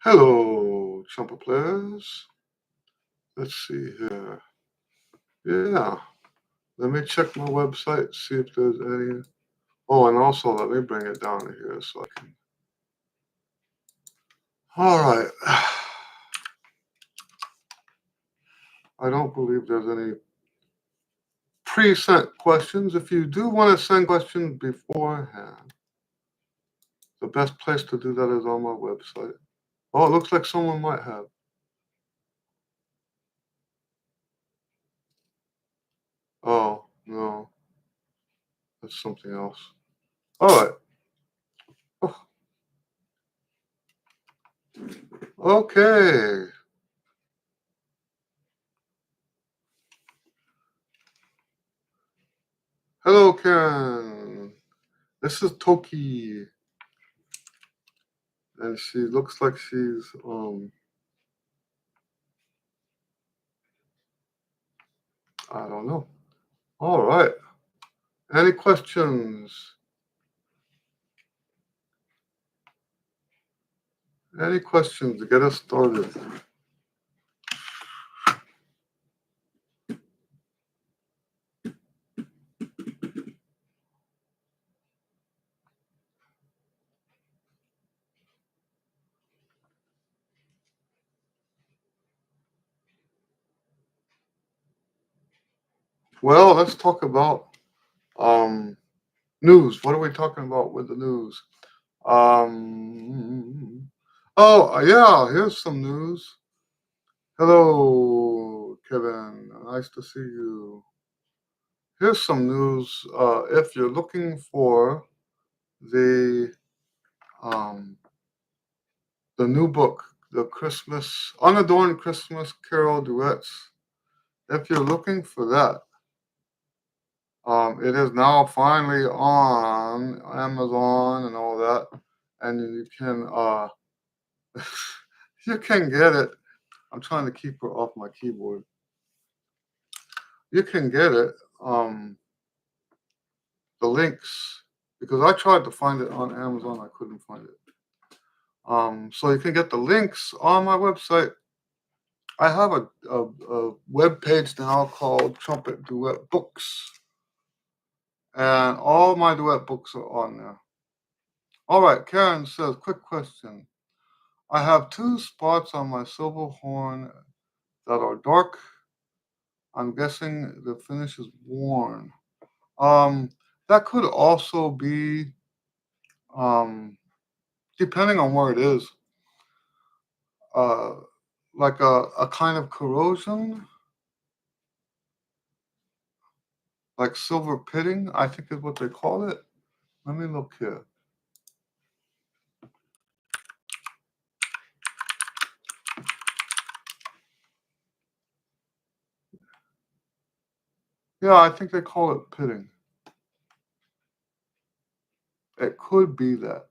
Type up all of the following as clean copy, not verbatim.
Hello, trumpet players. Let's see here. Yeah, let me check my website, see if there's any. Oh, and also let me bring it down here so I can. All right. I don't believe there's any pre-sent questions. If you do want to send questions beforehand, the best place to do that is on my website. Oh, it looks like someone might have. Oh, no, that's something else. All right. Oh, okay. Hello, Karen. This is Toki, and she looks like she's I don't know. All right. Any questions? Any questions to get us started? Well, let's talk about news. What are we talking about with the news? Oh, yeah, here's some news. Hello, Kevin. Nice to see you. Here's some news. If you're looking for the um, the new book, the Christmas Unadorned Christmas Carol Duets, if you're looking for that, it is now finally on Amazon and all that, and you can you can get it. I'm trying to keep her off my keyboard. You can get it. The links, because I tried to find it on Amazon, I couldn't find it. So you can get the links on my website. I have a web page now called Trumpet Duet Books, and all my duet books are on there. All right, Karen says, quick question. I have two spots on my silver horn that are dark. I'm guessing the finish is worn. That could also be, depending on where it is, uh, like a kind of corrosion, like silver pitting, I think is what they call it. Let me look here. Yeah, I think they call it pitting. It could be that.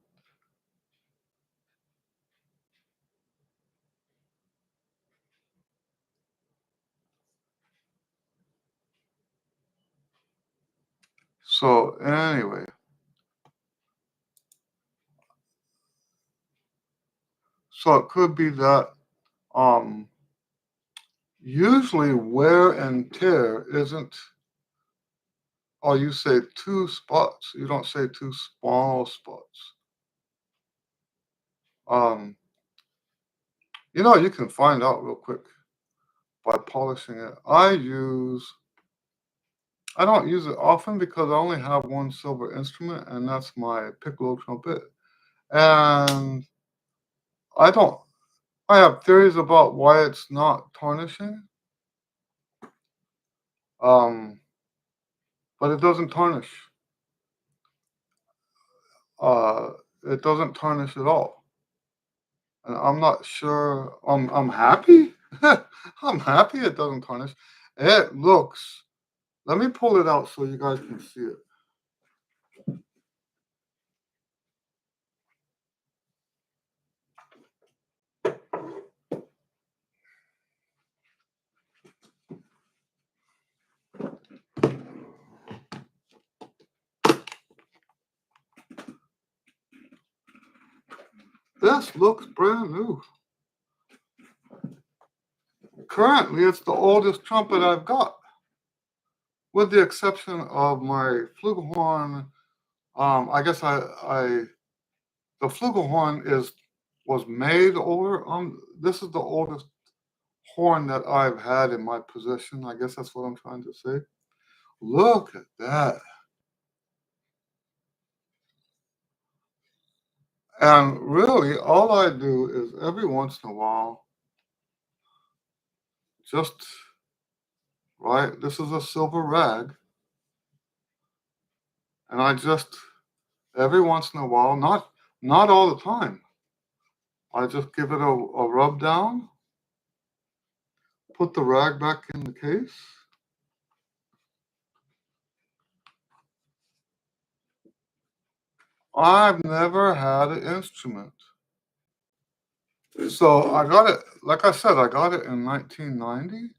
So anyway, so it could be that. Um, Usually, wear and tear isn't. Oh, you say two spots. You don't say two small spots. Um, you can find out real quick by polishing it. I don't use it often because I only have one silver instrument, and that's my piccolo trumpet. And I don't. I have theories about why it's not tarnishing. Um, but it doesn't tarnish. Uh, it doesn't tarnish at all. And I'm not sure. I'm happy. I'm happy it doesn't tarnish. It looks. Let me pull it out so you guys can see it. This looks brand new. Currently, it's the oldest trumpet I've got, with the exception of my flugelhorn. I guess the flugelhorn was made over. This is the oldest horn that I've had in my possession. I guess that's what I'm trying to say. Look at that. And really, all I do is every once in a while, just right. This is a silver rag, and I just every once in a while, not all the time. I just give it a rub down, put the rag back in the case. I've never had an instrument. So I got it, like I said, I got it in 1990.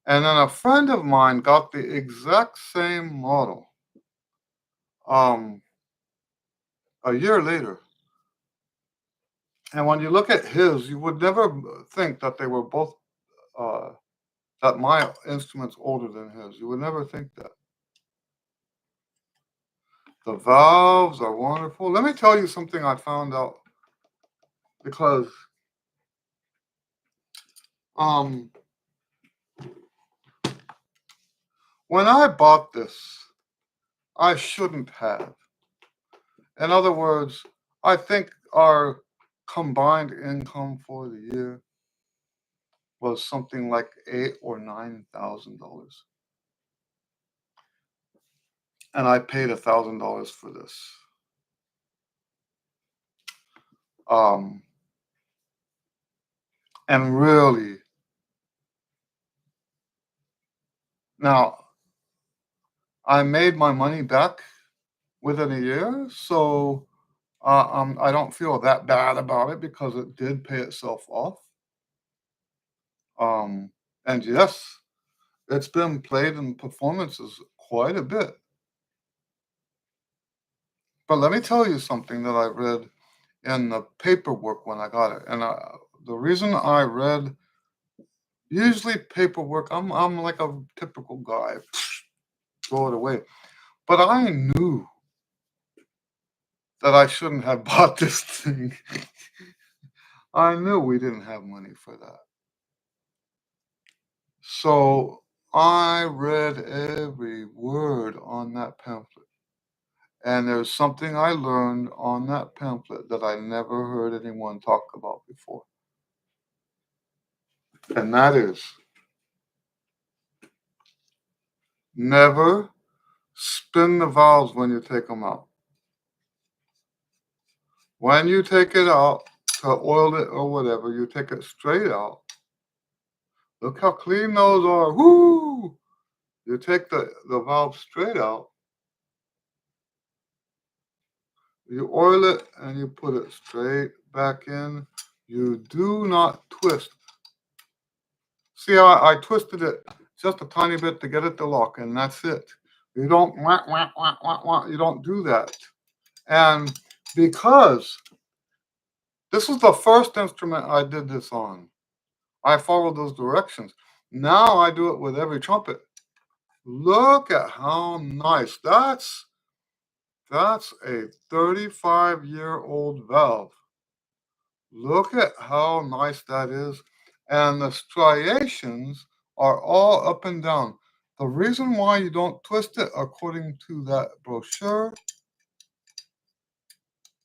And then a friend of mine got the exact same model um, a year later. And when you look at his, you would never think that they were both, uh, that my instrument's older than his. You would never think that. The valves are wonderful. Let me tell you something I found out because um, when I bought this, I shouldn't have. In other words, I think our combined income for the year was something like $8,000 or $9,000, and I paid $1,000 for this. Um, and really, now I made my money back within a year, so I don't feel that bad about it because it did pay itself off. Um, and yes, it's been played in performances quite a bit. But let me tell you something that I read in the paperwork when I got it. And the reason I read usually paperwork, I'm like a typical guy, throw it away. But I knew that I shouldn't have bought this thing. I knew we didn't have money for that. So I read every word on that pamphlet. And there's something I learned on that pamphlet that I never heard anyone talk about before. And that is never spin the valves when you take them out. When you take it out to oil it or whatever, you take it straight out. Look how clean those are. Woo! You take the valve straight out, you oil it, and you put it straight back in. You do not twist. See, I twisted it just a tiny bit to get it to lock, and that's it. You don't wah, wah, wah, wah, wah. You don't do that. And because this was the first instrument I did this on, I followed those directions. Now I do it with every trumpet. Look at how nice. That's a 35-year-old valve. Look at how nice that is. And the striations are all up and down. The reason why you don't twist it according to that brochure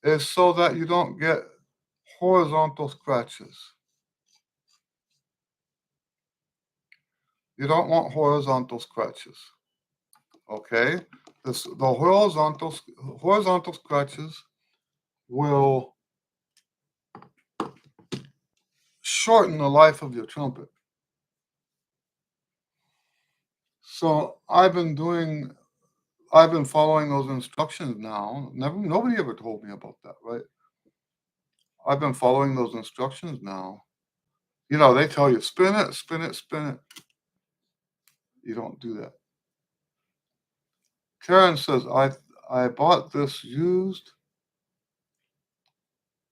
is so that you don't get horizontal scratches. You don't want horizontal scratches. Okay? The horizontal scratches will shorten the life of your trumpet. So I've been following those instructions now. Nobody ever told me about that, right? I've been following those instructions now. You know, they tell you spin it, spin it, spin it. You don't do that. Karen says I bought this used,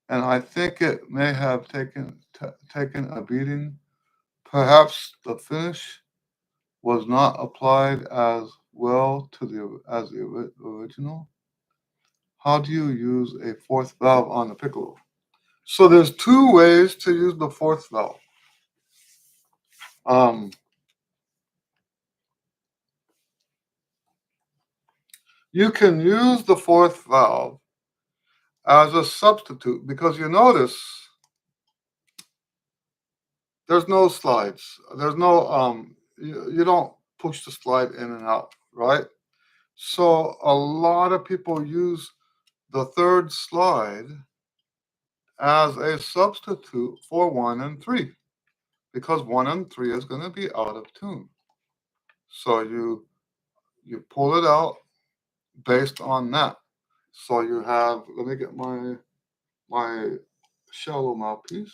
and I think it may have taken a beating. Perhaps the finish was not applied as well to the original. How do you use a fourth valve on the piccolo? So there's two ways to use the fourth valve. You can use the fourth valve as a substitute because you notice there's no slides. There's no you don't push the slide in and out, right? So a lot of people use the third slide as a substitute for 1 and 3 because 1 and 3 is going to be out of tune. So you pull it out based on that. So you have, let me get my shallow mouthpiece.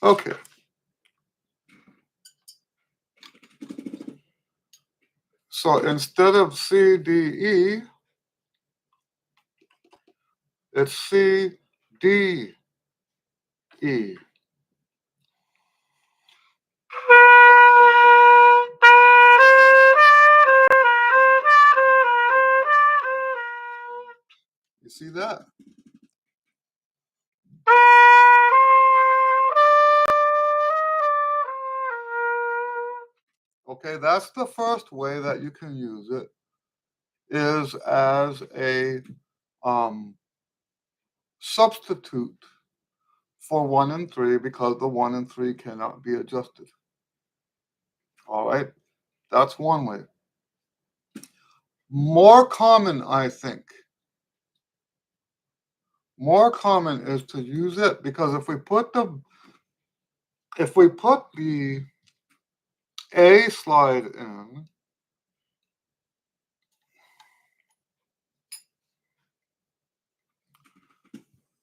Okay. So instead of C, D, E, it's C, D, E. You see that? Okay, that's the first way that you can use it, is as a substitute for 1 and 3 because the 1 and 3 cannot be adjusted. All right, that's one way. More common, I think, more common is to use it because if we put the A slide in,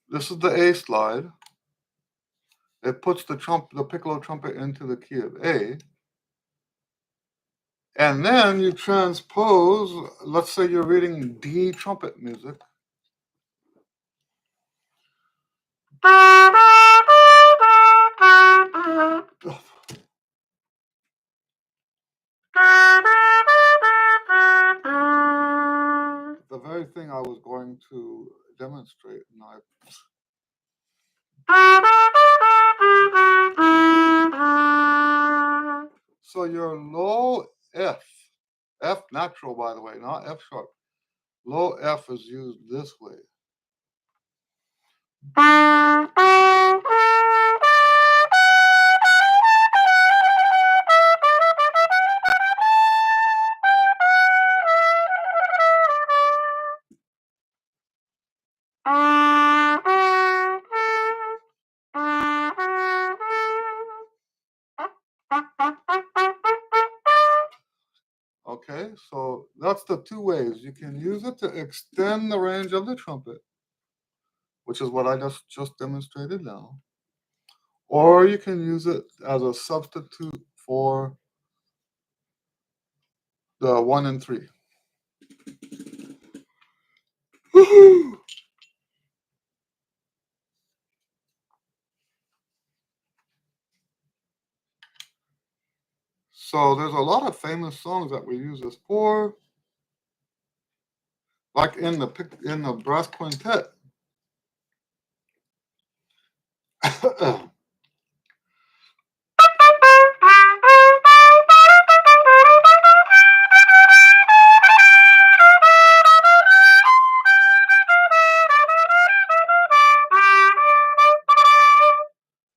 this is the A slide. It puts the piccolo trumpet into the key of A. And then you transpose, let's say you're reading D trumpet music. The very thing I was going to demonstrate, and so your low F, F natural by the way, not F sharp. Low F is used this way. Okay, so that's the two ways. You can use it to extend the range of the trumpet, which is what I just demonstrated now. Or you can use it as a substitute for the 1 and 3. So there's a lot of famous songs that we use this for, like in the brass quintet.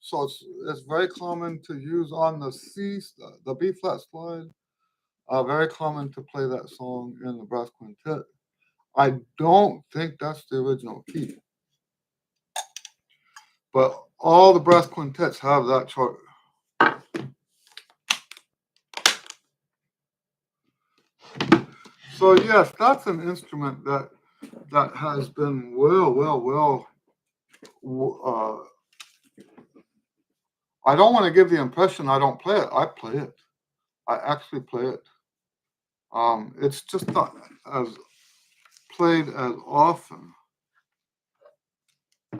So it's very common to use on the B flat slide. Very common to play that song in the brass quintet. I don't think that's the original key, but all the brass quintets have that chart. So yes, that's an instrument that has been well I don't want to give the impression I don't play it. I play it. I actually play it. It's just not as played as often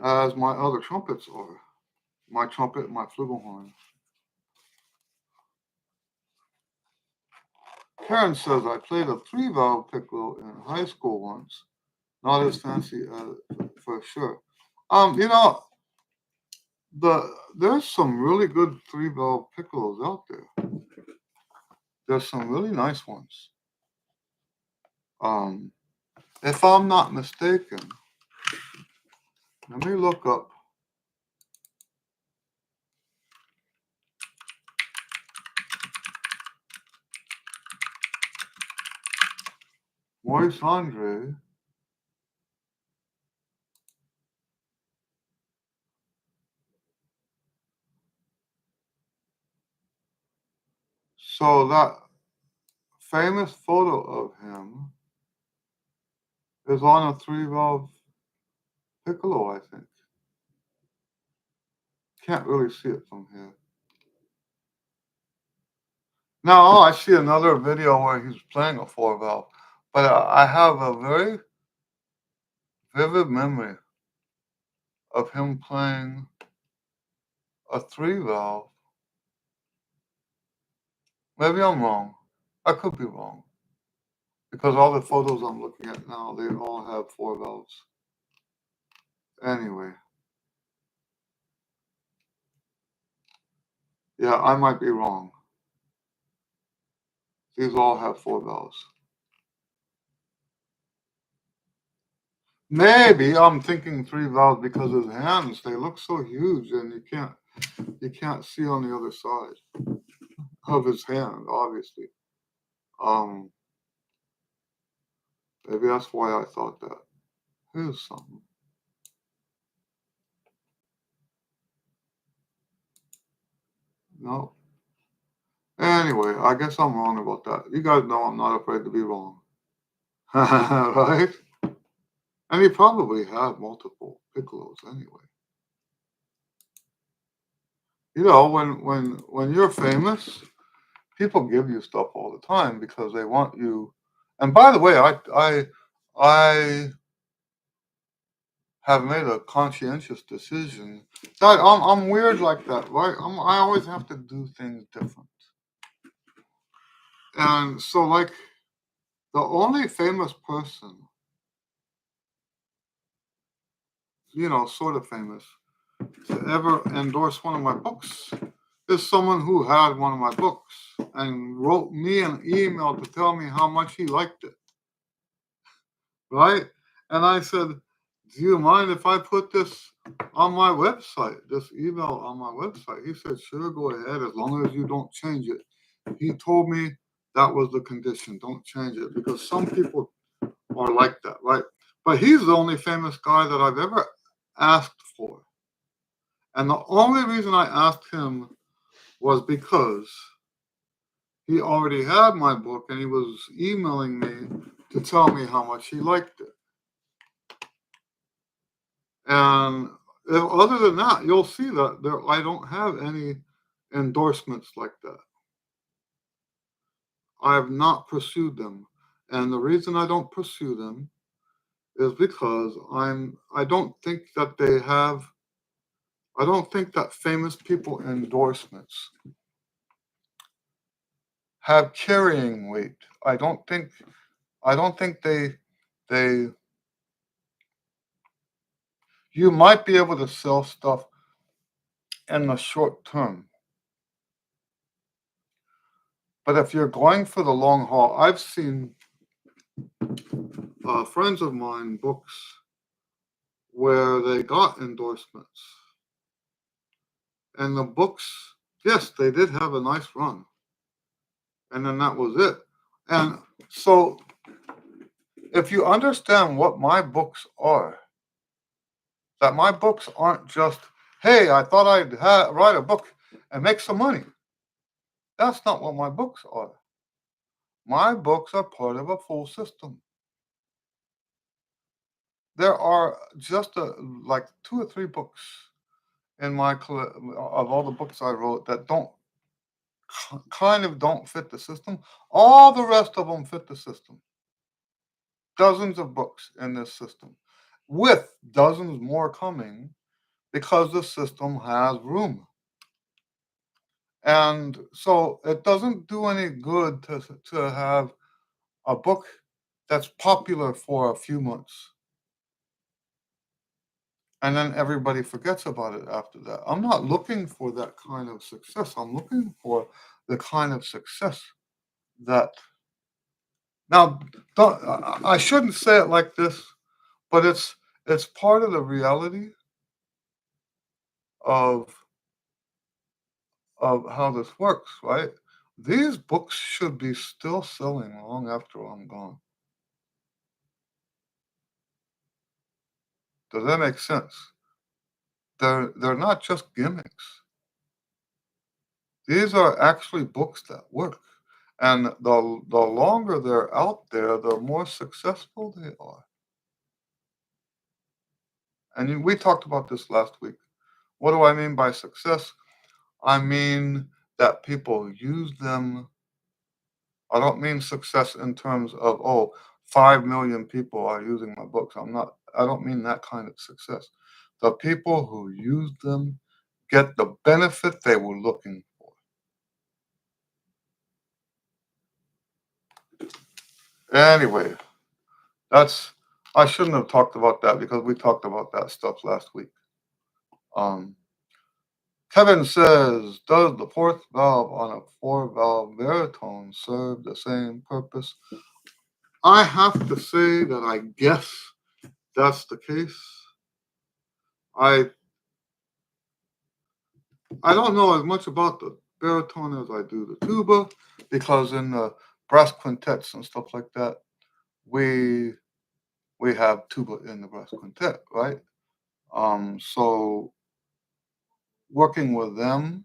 as my other trumpets are. My trumpet, my flugelhorn. Karen says I played a 3-valve piccolo in high school once. Not as fancy for sure. You know, there's some really good 3-valve piccolos out there. There's some really nice ones. Um, if I'm not mistaken, let me look up. Maurice Andre. So that famous photo of him is on a 3-valve piccolo, I think. Can't really see it from here. Now I see another video where he's playing a 4-valve, but I have a very vivid memory of him playing a 3-valve. Maybe I'm wrong. I could be wrong because all the photos I'm looking at now, they all have 4-valves. Anyway, yeah, I might be wrong. These all have 4-valves. Maybe I'm thinking 3-valve because his hands, they look so huge and you can't see on the other side of his hand, obviously. Um, Maybe that's why I thought that. Here's something. No. Anyway, I guess I'm wrong about that. You guys know I'm not afraid to be wrong. Right? And he probably had multiple piccolos anyway. You know, when you're famous, people give you stuff all the time because they want you. And by the way, I have made a conscientious decision that I'm weird like that, right? I always have to do things different. And so, like, the only famous person, sort of famous, to ever endorse one of my books is someone who had one of my books and wrote me an email to tell me how much he liked it, right? And I said, do you mind if I put this on my website, this email on my website? He said, sure, go ahead, as long as you don't change it. He told me that was the condition, don't change it, because some people are like that, right? But he's the only famous guy that I've ever asked for. And the only reason I asked him was because he already had my book and he was emailing me to tell me how much he liked it. And other than that, you'll see that I don't have any endorsements like that. I have not pursued them. And the reason I don't pursue them is because I don't think that famous people endorsements have carrying weight. I don't think they you might be able to sell stuff in the short term. But if you're going for the long haul, I've seen friends of mine books where they got endorsements. And the books, yes, they did have a nice run. And then that was it. And so if you understand what my books are, that my books aren't just, hey, I thought write a book and make some money. That's not what my books are. My books are part of a full system. There are just like 2 or 3 books in my of all the books I wrote that don't kind of don't fit the system. All the rest of them fit the system. Dozens of books in this system, with dozens more coming because the system has room. And so it doesn't do any good to have a book that's popular for a few months and then everybody forgets about it after that. I'm not looking for that kind of success. I'm looking for the kind of success that now don't I shouldn't say it like this, but it's part of the reality of how this works, right? These books should be still selling long after I'm gone. Does that make sense? They're not just gimmicks. These are actually books that work. And the longer they're out there, the more successful they are. And we talked about this last week. What do I mean by success? I mean that people use them. I don't mean success in terms of, oh, 5 million people are using my books. I don't mean that kind of success. The people who use them get the benefit they were looking for. Anyway, that's I shouldn't have talked about that because we talked about that stuff last week. Um, Kevin says, does the fourth valve on a four-valve baritone serve the same purpose? I have to say that I guess that's the case. I I don't know as much about the baritone as I do the tuba because in the brass quintets and stuff like that, we we have tuba in the brass quintet, right? So working with them,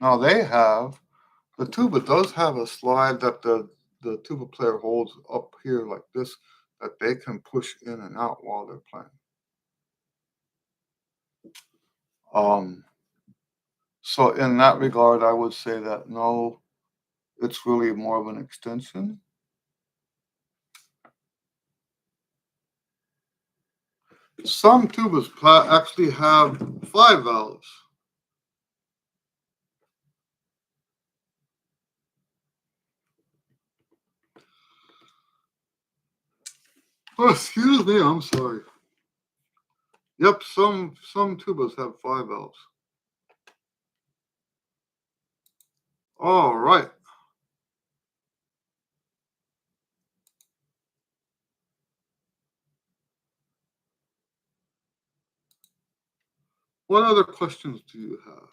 now they have the tuba does have a slide that the tuba player holds up here like this that they can push in and out while they're playing. Um, so in that regard, I would say that no, it's really more of an extension. Some tubas actually have 5 valves. Oh, excuse me, I'm sorry. Yep, some tubas have 5 valves. All right. What other questions do you have?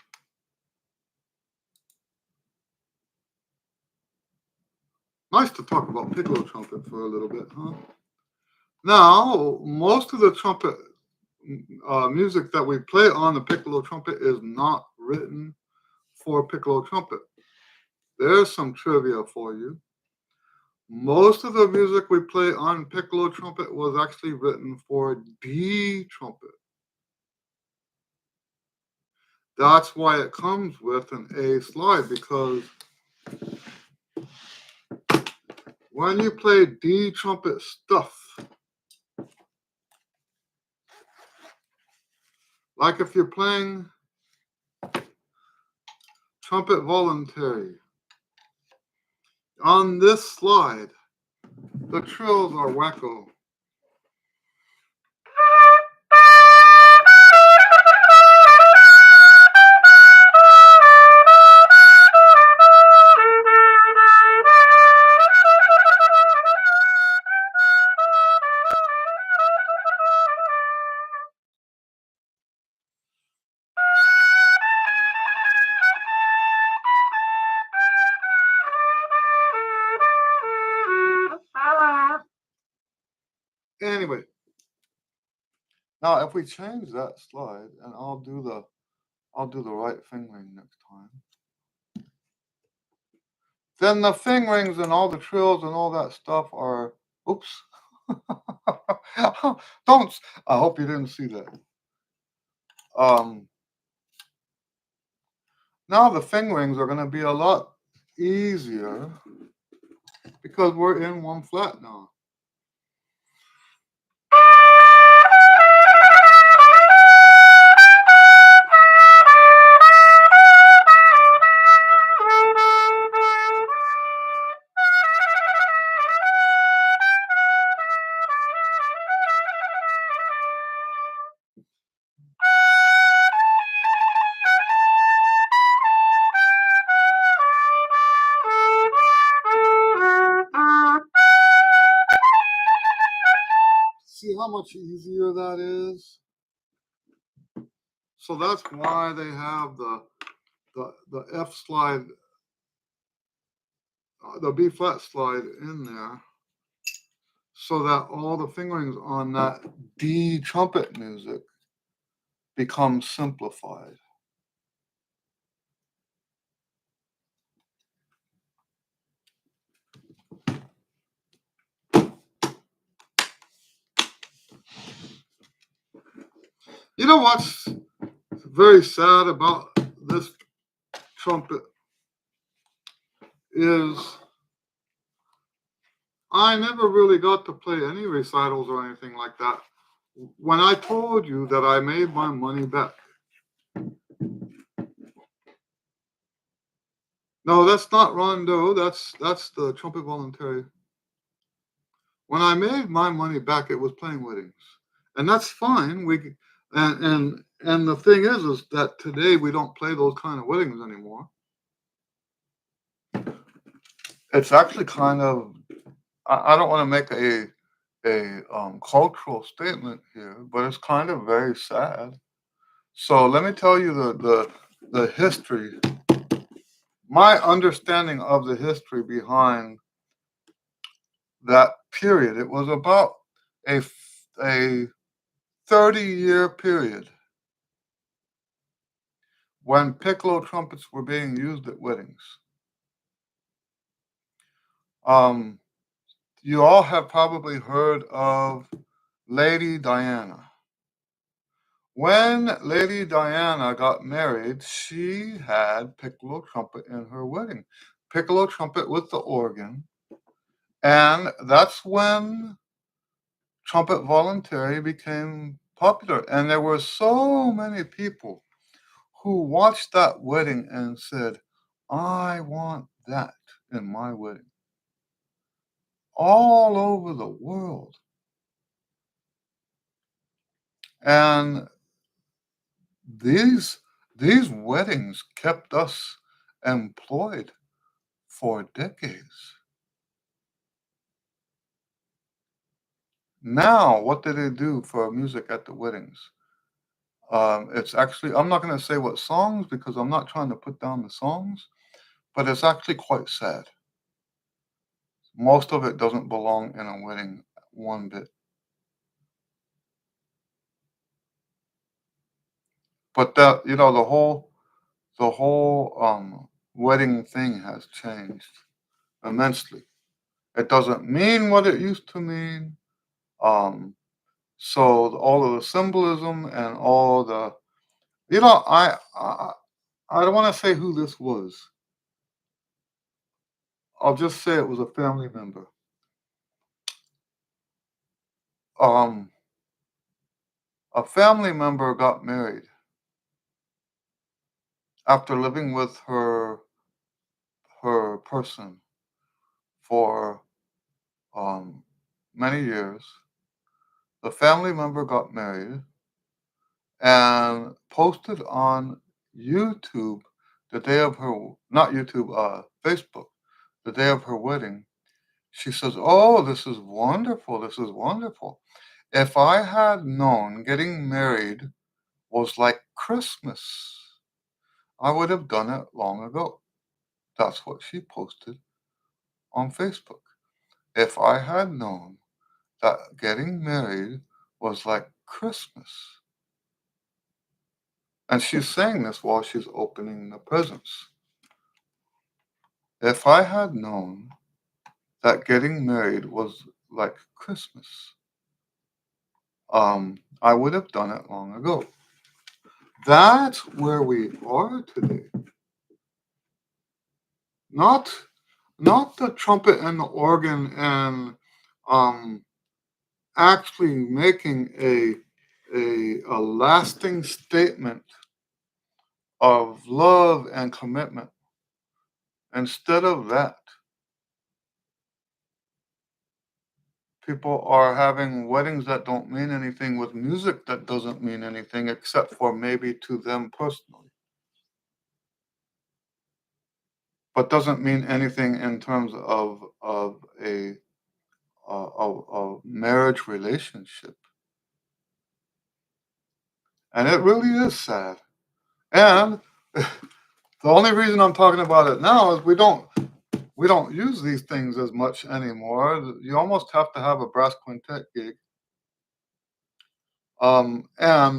Nice to talk about piccolo trumpet for a little bit, huh? Now, most of the trumpet music that we play on the piccolo trumpet is not written for piccolo trumpet. There's some trivia for you. Most of the music we play on piccolo trumpet was actually written for D trumpet. That's why it comes with an A slide, because when you play D trumpet stuff, like if you're playing trumpet voluntary, on this slide, the trills are wacko. Anyway, now if we change that slide, and I'll do the right fingering next time. Then the fingerings and all the trills and all that stuff are oops. Don't I hope you didn't see that. Um, Now the fingerings are going to be a lot easier because we're in one flat now. See how much easier that is? So that's why they have the F slide, the B flat slide in there, so that all the fingerings on that D trumpet music become simplified. You know what's very sad about this trumpet is I never really got to play any recitals or anything like that. When I told you that I made my money back. No, that's not Rondo. That's the trumpet voluntary. When I made my money back, it was playing weddings, and that's fine. And the thing is that today we don't play those kind of weddings anymore. It's actually kind of I don't want to make a cultural statement here, but it's kind of very sad. So let me tell you the history, my understanding of the history behind that period. It was about a 30-year period when piccolo trumpets were being used at weddings. Um, you all have probably heard of Lady Diana. When Lady Diana got married, she had piccolo trumpet in her wedding. Piccolo trumpet with the organ. And that's when trumpet voluntary became popular. And there were so many people who watched that wedding and said, I want that in my wedding. All over the world. And these weddings kept us employed for decades. Now, what do they do for music at the weddings? It's actually, I'm not going to say what songs because I'm not trying to put down the songs, but it's actually quite sad. Most of it doesn't belong in a wedding one bit. But that, the whole wedding thing has changed immensely. It doesn't mean what it used to mean. Um, so all of the symbolism and all the, I don't want to say who this was. I'll just say it was a family member. Um, a family member got married after living with her person for um, many years. The family member got married and posted on YouTube the day of her, not YouTube, Facebook, the day of her wedding. She says, oh, this is wonderful. This is wonderful. If I had known getting married was like Christmas, I would have done it long ago. That's what she posted on Facebook. If I had known that getting married was like Christmas. And she's saying this while she's opening the presents. If I had known that getting married was like Christmas, I would have done it long ago. That's where we are today. Not not the trumpet and the organ and um, actually making a lasting statement of love and commitment. Instead of that, people are having weddings that don't mean anything with music that doesn't mean anything except for maybe to them personally, but doesn't mean anything in terms of a marriage relationship. And it really is sad. And the only reason I'm talking about it now is we don't use these things as much anymore. You almost have to have a brass quintet gig. And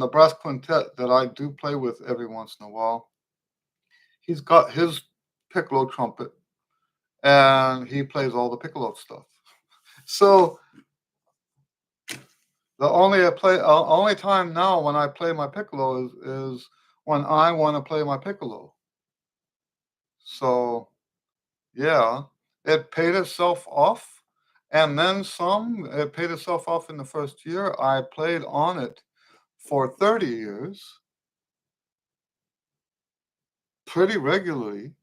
the brass quintet that I do play with every once in a while, he's got his piccolo trumpet and he plays all the piccolo stuff. So only time now when I play my piccolo is when I want to play my piccolo. So yeah, it paid itself off, and then some. It paid itself off in the first year. I played on it for 30 years, pretty regularly.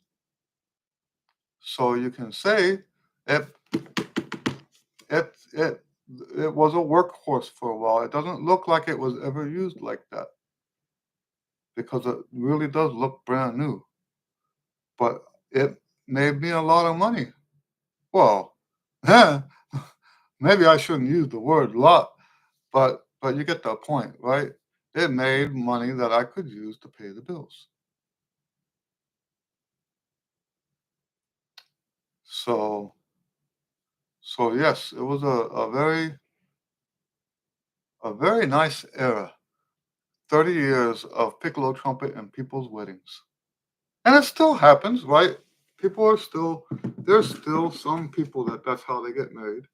So you can say it it it was a workhorse for a while. It doesn't look like it was ever used like that because it really does look brand new. But it made me a lot of money. Well, maybe I shouldn't use the word lot. But you get the point, right? It made money that I could use to pay the bills. So so yes, it was a very nice era. 30 years of piccolo trumpet in people's weddings. And it still happens, right? People are still there's still some people that's how they get married.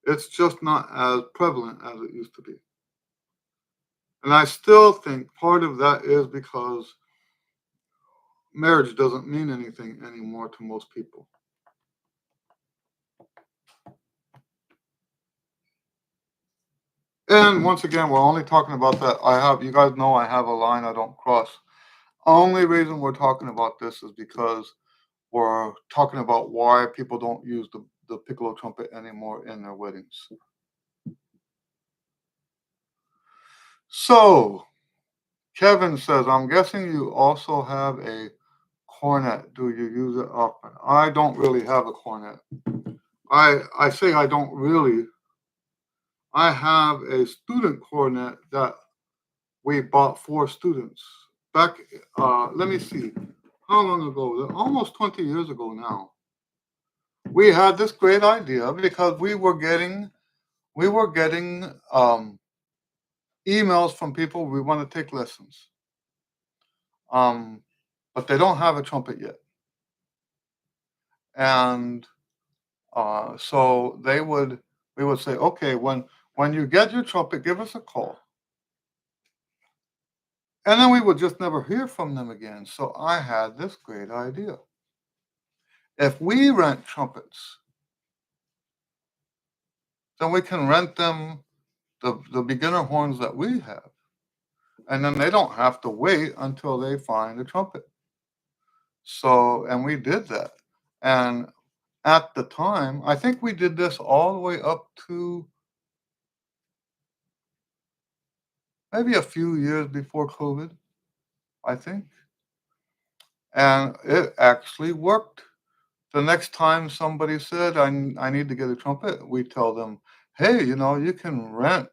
It's just not as prevalent as it used to be. And I still think part of that is because marriage doesn't mean anything anymore to most people. And once again, we're only talking about that. You guys know I have a line I don't cross. Only reason we're talking about this is because we're talking about why people don't use the piccolo trumpet anymore in their weddings. So, Kevin says, I'm guessing you also have a cornet. Do you use it often? I don't really have a cornet. I say I don't really. I have a student cornet that we bought for students back. Let me see, how long ago? Almost 20 years ago now. We had this great idea because we were getting emails from people we want to take lessons, um, but they don't have a trumpet yet, and so we would say, okay, when you get your trumpet, give us a call, and then we would just never hear from them again. So I had this great idea. If we rent trumpets, then we can rent them the beginner horns that we have. And then they don't have to wait until they find a trumpet. So, and we did that. And at the time, I think we did this all the way up to maybe a few years before COVID, I think. And it actually worked. The next time somebody said, I need to get a trumpet, we tell them, hey, you can rent.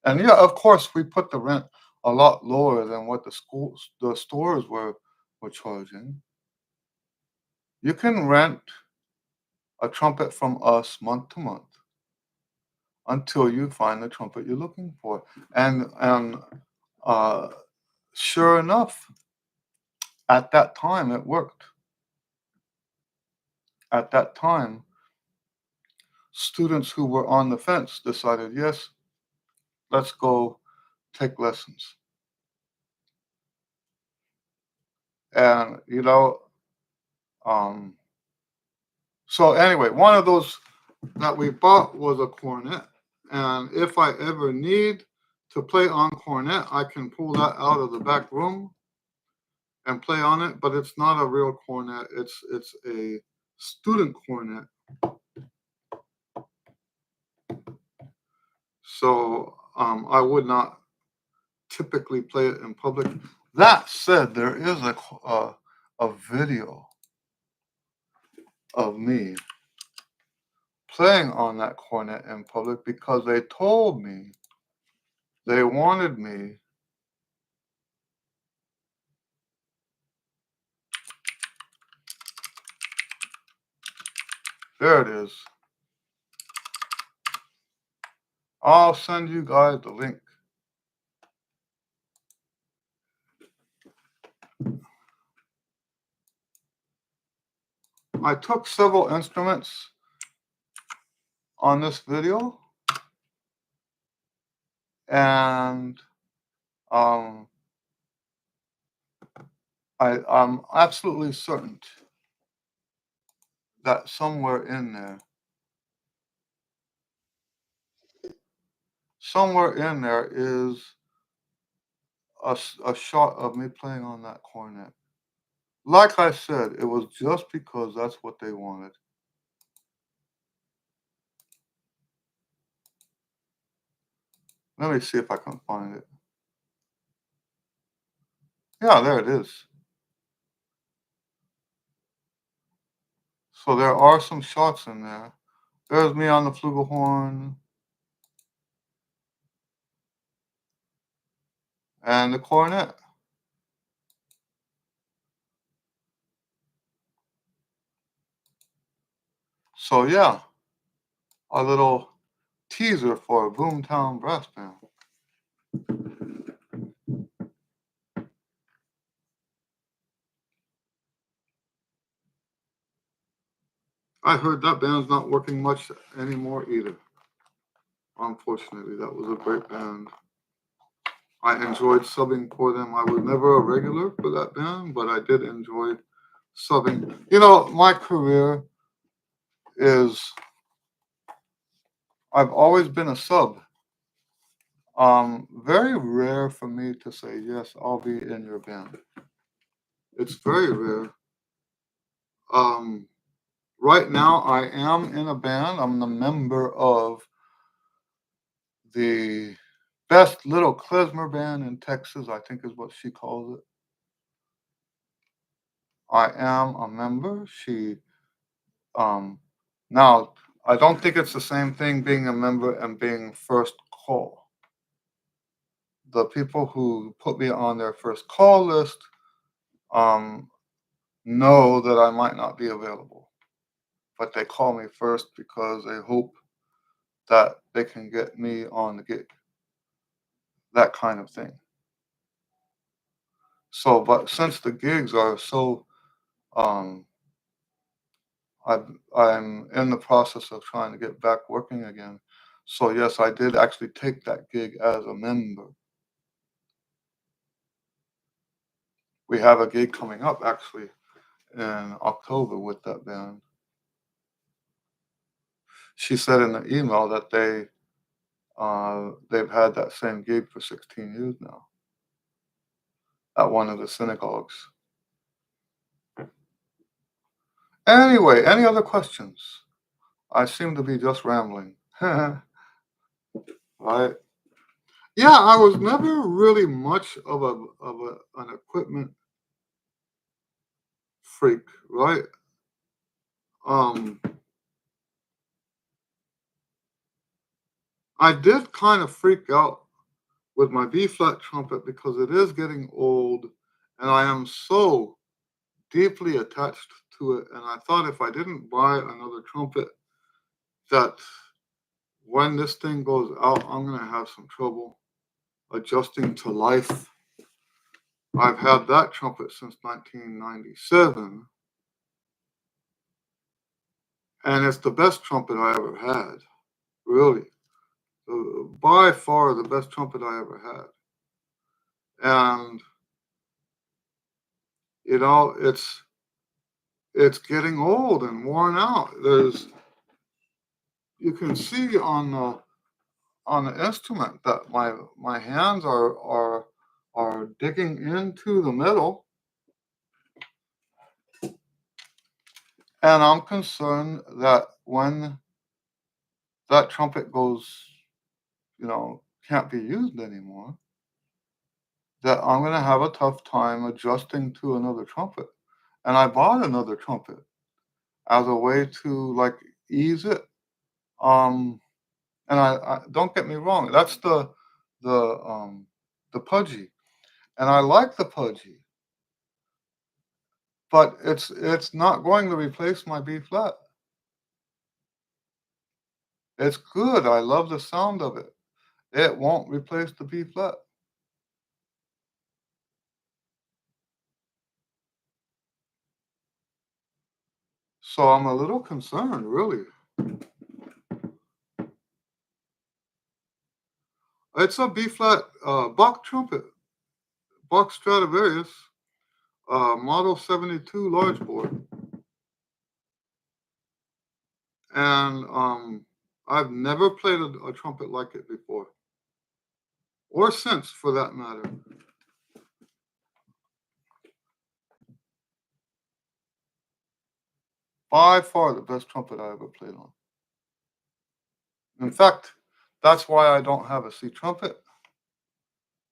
And yeah, of course, we put the rent a lot lower than what the stores were charging. You can rent a trumpet from us month to month until you find the trumpet you're looking for. And uh, sure enough, at that time it worked. At that time, students who were on the fence decided, yes, let's go take lessons. And, um, so anyway, one of those that we bought was a cornet. And if I ever need to play on cornet, I can pull that out of the back room and play on it. But it's not a real cornet. It's a student cornet. So I would not typically play it in public. That said, there is a video of me playing on that cornet in public because they told me they wanted me. There it is. I'll send you guys the link. I took several instruments on this video, and um, I'm absolutely certain that somewhere in there is a shot of me playing on that cornet. Like I said, it was just because that's what they wanted. Let me see if I can find it. Yeah, there it is. So there are some shots in there. There's me on the flugelhorn and the cornet. So yeah, a little teaser for a Boomtown Brass Band. I heard that band's not working much anymore either. Unfortunately, that was a great band. I enjoyed subbing for them. I was never a regular for that band, but I did enjoy subbing. My career is I've always been a sub. Very rare for me to say, yes, I'll be in your band. It's very rare. Um, right now, I am in a band. I'm the member of the best little klezmer band in Texas, I think is what she calls it. I am a member. Um, now, I don't think it's the same thing being a member and being first call. The people who put me on their first call list um, know that I might not be available, but they call me first because they hope that they can get me on the gig, that kind of thing. So, but since the gigs are so, um, I'm in the process of trying to get back working again. So, yes, I did actually take that gig as a member. We have a gig coming up actually in October with that band. She said in the email that they've had that same gig for 16 years now at one of the synagogues. Anyway, any other questions? I seem to be just rambling. Right? Yeah, I was never really much of an equipment freak, right? Um, I did kind of freak out with my B flat trumpet because it is getting old, and I am so deeply attached to it. And I thought if I didn't buy another trumpet, that when this thing goes out, I'm gonna have some trouble adjusting to life. I've had that trumpet since 1997, and it's the best trumpet I ever had. Really, by far the best trumpet I ever had. And You know, it's getting old and worn out. There's You can see on the instrument that my hands are digging into the middle, and I'm concerned that when that trumpet goes, can't be used anymore, that I'm gonna have a tough time adjusting to another trumpet. And I bought another trumpet as a way to like ease it. Um, and I don't get me wrong, that's the pudgy, and I like the pudgy, but it's not going to replace my B flat. It's good. I love the sound of it. It won't replace the B flat. So I'm a little concerned, really. It's a B flat Bach trumpet, Bach Stradivarius, model 72 large board. And I've never played a trumpet like it before, or since, for that matter. By far the best trumpet I ever played on. In fact, that's why I don't have a C trumpet.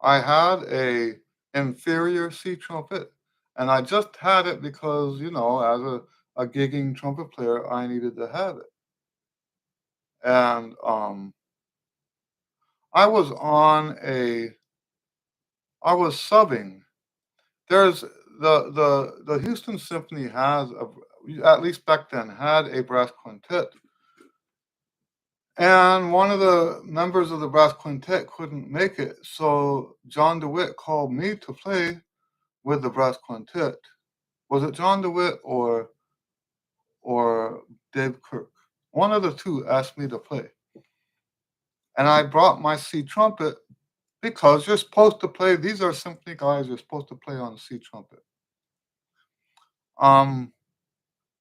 I had a inferior C trumpet, and I just had it because, as a gigging trumpet player, I needed to have it. And I was on a, I was subbing. There's the Houston Symphony has at least back then had a brass quintet, and one of the members of the brass quintet couldn't make it, so John DeWitt called me to play with the brass quintet. Was it John DeWitt or Dave Kirk? One of the two asked me to play, and I brought my C trumpet because you're supposed to play. These are symphony guys. You're supposed to play on the C trumpet. Um,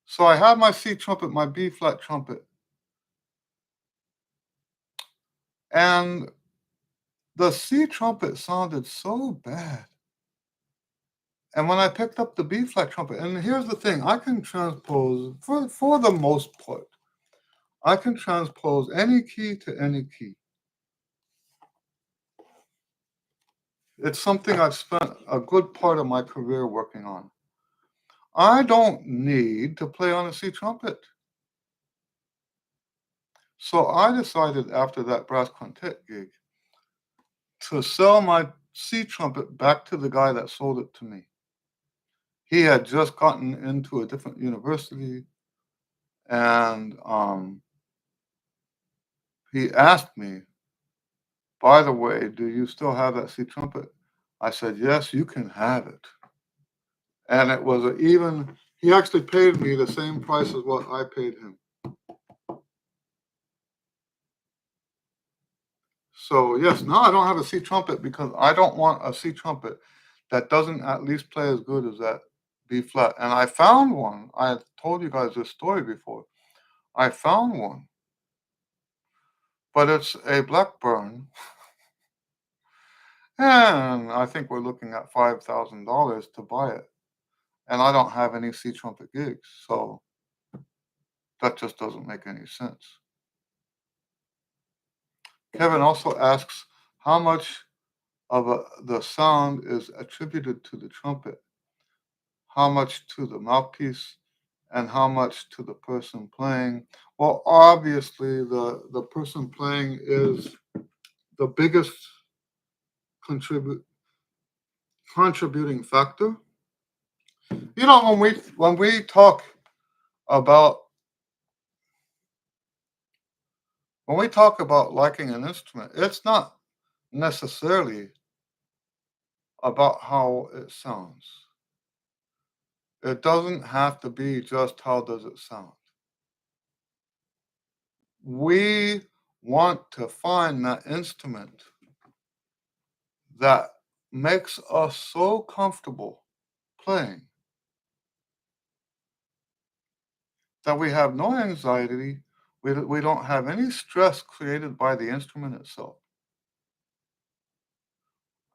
so I had my C trumpet, my B flat trumpet, and the C trumpet sounded so bad. And when I picked up the B flat trumpet, and here's the thing, I can transpose for the most part. I can transpose any key to any key. It's something I've spent a good part of my career working on. I don't need to play on a C trumpet. So I decided after that brass quintet gig to sell my C trumpet back to the guy that sold it to me. He had just gotten into a different university, and he asked me, by the way, do you still have that C trumpet? I said, yes, you can have it. And it was he actually paid me the same price as what I paid him. So yes, now I don't have a C trumpet because I don't want a C trumpet that doesn't at least play as good as that B flat. And I found one. I had told you guys this story before. I found one, but it's a Blackburn, and I think we're looking at $5,000 to buy it. And I don't have any C trumpet gigs, so that just doesn't make any sense. Kevin also asks how much of the sound is attributed to the trumpet, how much to the mouthpiece, and how much to the person playing. Well, obviously, the person playing is the biggest contribute contributing factor. When we about talk about liking an instrument, it's not necessarily about how it sounds. It doesn't have to be just how does it sound. We want to find that instrument that makes us so comfortable playing that we have no anxiety, we don't have any stress created by the instrument itself.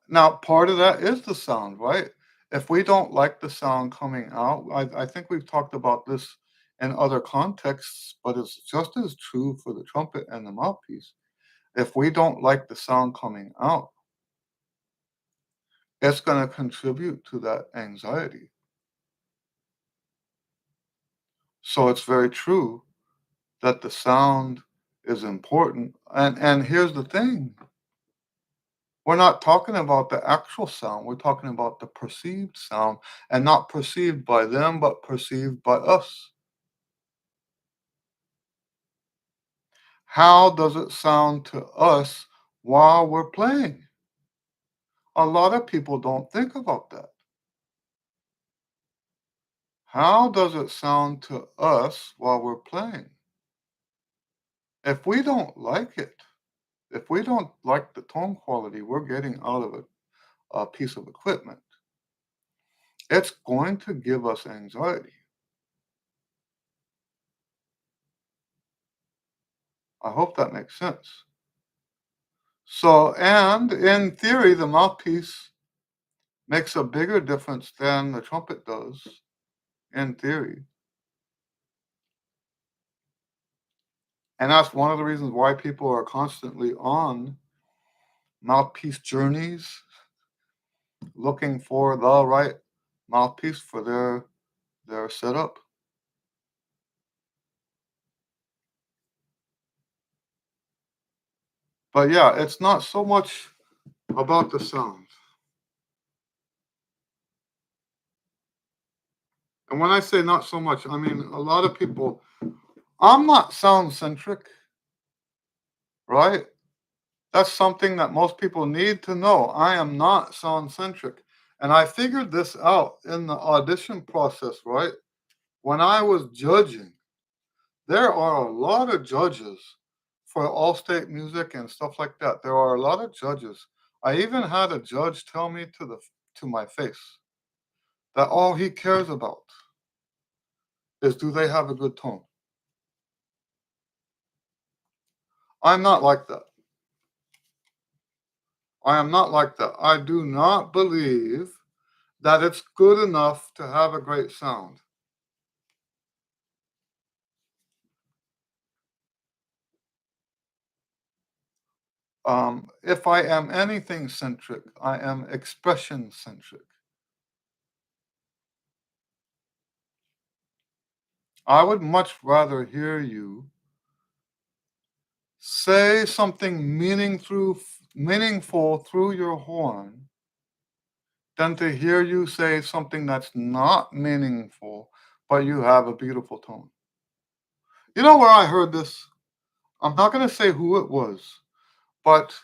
Now, part of that is the sound, right? If we don't like the sound coming out, I think we've talked about this in other contexts, but it's just as true for the trumpet and the mouthpiece. If we don't like the sound coming out, it's going to contribute to that anxiety. So it's very true that the sound is important. And here's the thing. We're not talking about the actual sound. We're talking about the perceived sound, and not perceived by them, but perceived by us. How does it sound to us while we're playing? A lot of people don't think about that. How does it sound to us while we're playing? If we don't like it, if we don't like the tone quality we're getting out of a piece of equipment, it's going to give us anxiety. I hope that makes sense. So, and in theory, the mouthpiece makes a bigger difference than the trumpet does, in theory. And that's one of the reasons why people are constantly on mouthpiece journeys, looking for the right mouthpiece for their setup. But yeah, it's not so much about the sound. And when I say not so much, I mean a lot of people, I'm not sound centric, right? That's something that most people need to know. I am not sound centric. And I figured this out in the audition process, right? When I was judging, there are a lot of judges for all state music and stuff like that. There are a lot of judges. I even had a judge tell me to my face that all he cares about is do they have a good tone. I'm not like that. I am not like that. I do not believe that it's good enough to have a great sound. If I am anything centric, I am expression centric. I would much rather hear you say something meaningful through your horn than to hear you say something that's not meaningful, but you have a beautiful tone. You know where I heard this? I'm not going to say who it was, but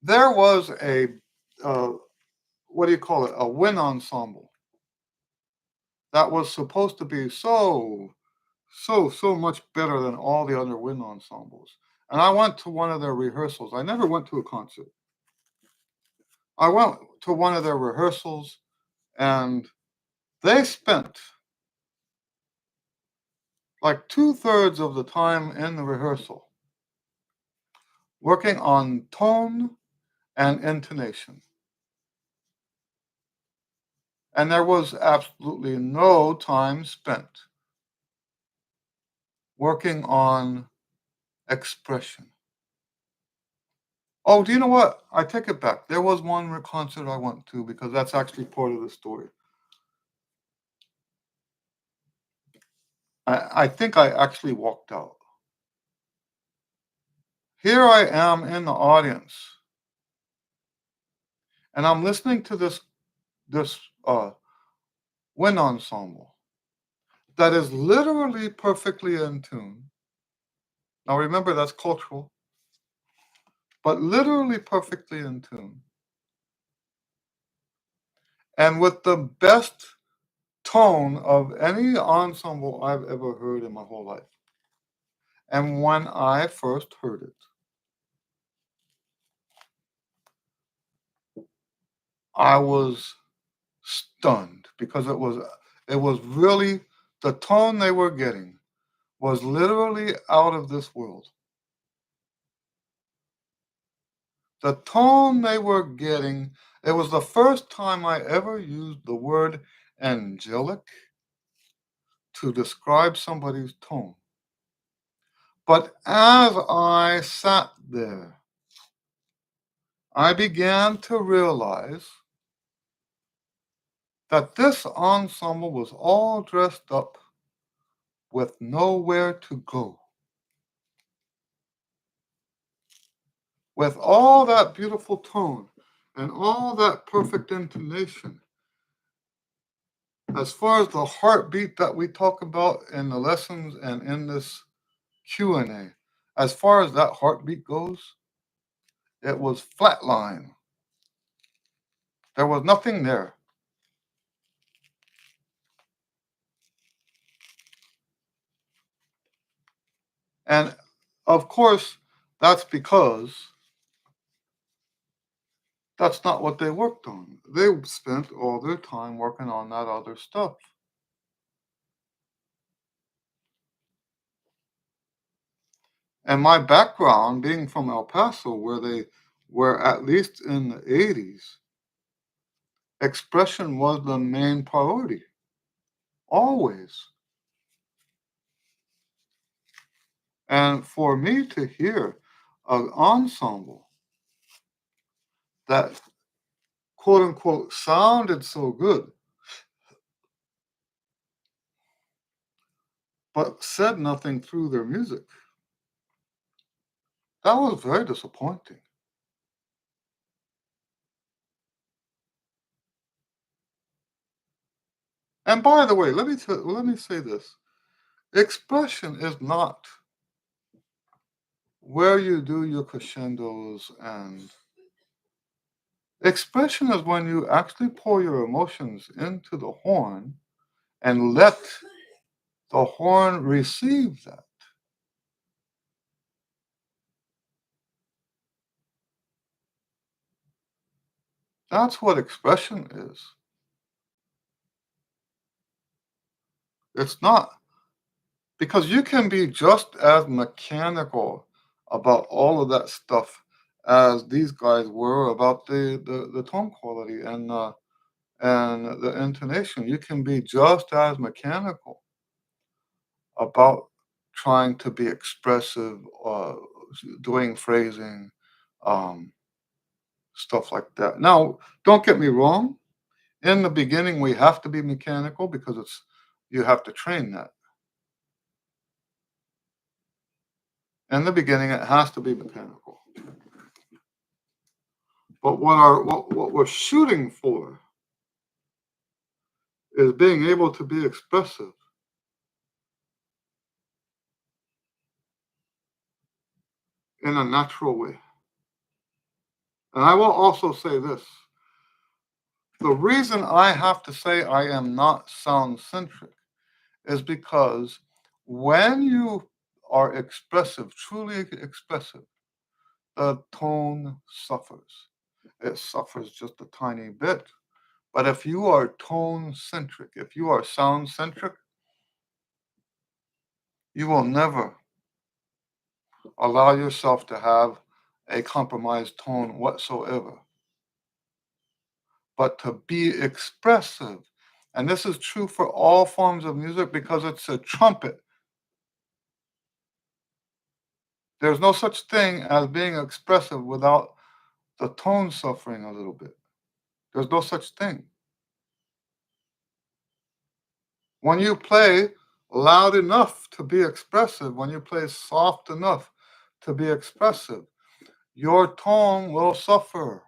there was uh, what do you call it? A wind ensemble that was supposed to be so much better than all the other wind ensembles. And I went to one of their rehearsals. I never went to a concert. I went to one of their rehearsals, and they spent like 2/3 of the time in the rehearsal working on tone and intonation. And there was absolutely no time spent working on expression. Oh, do you know what? I take it back. There was one concert I went to because that's actually part of the story. I think I actually walked out. Here I am in the audience, and I'm listening to this wind ensemble that is literally perfectly in tune. Now remember that's cultural, but literally perfectly in tune, and with the best tone of any ensemble I've ever heard in my whole life. And when I first heard it, I was stunned because it was really the tone they were getting was literally out of this world. The tone they were getting, it was the first time I ever used the word angelic to describe somebody's tone. But as I sat there, I began to realize that this ensemble was all dressed up with nowhere to go. With all that beautiful tone and all that perfect intonation, as far as the heartbeat that we talk about in the lessons and in this Q and A, as far as that heartbeat goes, it was flatline. There was nothing there. And of course, that's because that's not what they worked on. They spent all their time working on that other stuff. And my background being from El Paso, where they were at least in the 80s, expression was the main priority, always. And for me to hear an ensemble that quote unquote sounded so good, but said nothing through their music, that was very disappointing. And by the way, let me say this: expression is not where you do your crescendos, and expression is when you actually pour your emotions into the horn and let the horn receive that. That's what expression is. It's not because you can be just as mechanical about all of that stuff as these guys were about the tone quality and the intonation. You can be just as mechanical about trying to be expressive, doing phrasing, um, stuff like that. Now, don't get me wrong. In the beginning, we have to be mechanical because it's you have to train that. In the beginning, it has to be mechanical. But what we're shooting for is being able to be expressive in a natural way. And I will also say this: the reason I have to say I am not sound centric is because when you are expressive, truly expressive, the tone suffers. It suffers just a tiny bit. But if you are tone centric, if you are sound centric, you will never allow yourself to have a compromised tone whatsoever. But to be expressive, and this is true for all forms of music because it's a trumpet. There's no such thing as being expressive without the tone suffering a little bit. There's no such thing. When you play loud enough to be expressive, when you play soft enough to be expressive, your tone will suffer.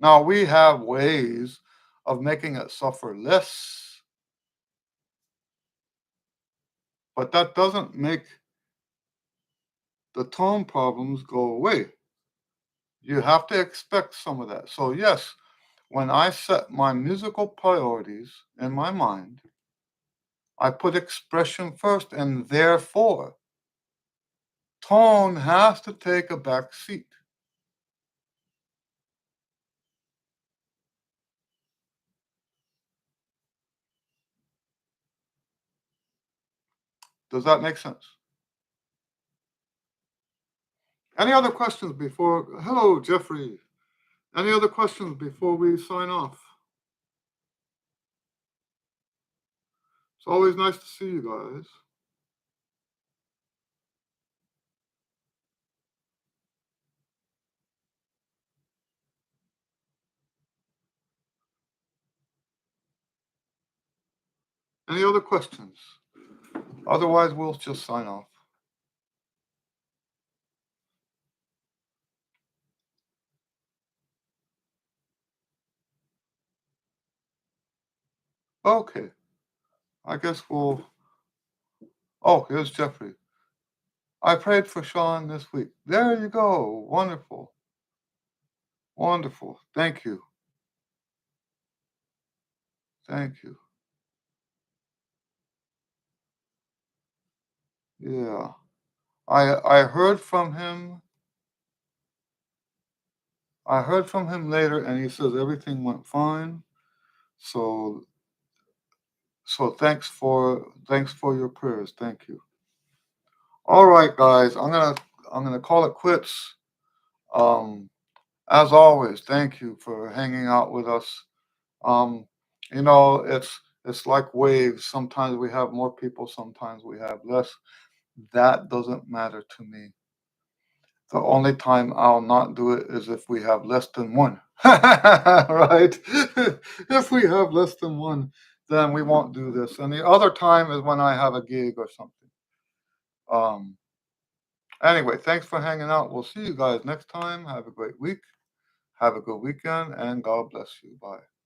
Now, we have ways of making it suffer less, but that doesn't make the tone problems go away. You have to expect some of that. So, yes, when I set my musical priorities in my mind, I put expression first, and therefore, tone has to take a back seat. Does that make sense? Any other questions before? Hello, Jeffrey. Any other questions before we sign off? It's always nice to see you guys. Any other questions? Otherwise, we'll just sign off. Okay. I guess we'll. Oh, here's Jeffrey. I prayed for Sean this week. There you go. Wonderful. Wonderful. Thank you. Thank you. Yeah. I heard from him. I heard from him later, and he says everything went fine. So thanks for your prayers. Thank you. All right, guys. I'm gonna call it quits. Um, as always, thank you for hanging out with us. Um, it's like waves. Sometimes we have more people, sometimes we have less. That doesn't matter to me. The only time I'll not do it is if we have less than one. Right? If we have less than one, then we won't do this. And the other time is when I have a gig or something. Um, anyway, thanks for hanging out. We'll see you guys next time. Have a great week. Have a good weekend, and God bless you. Bye.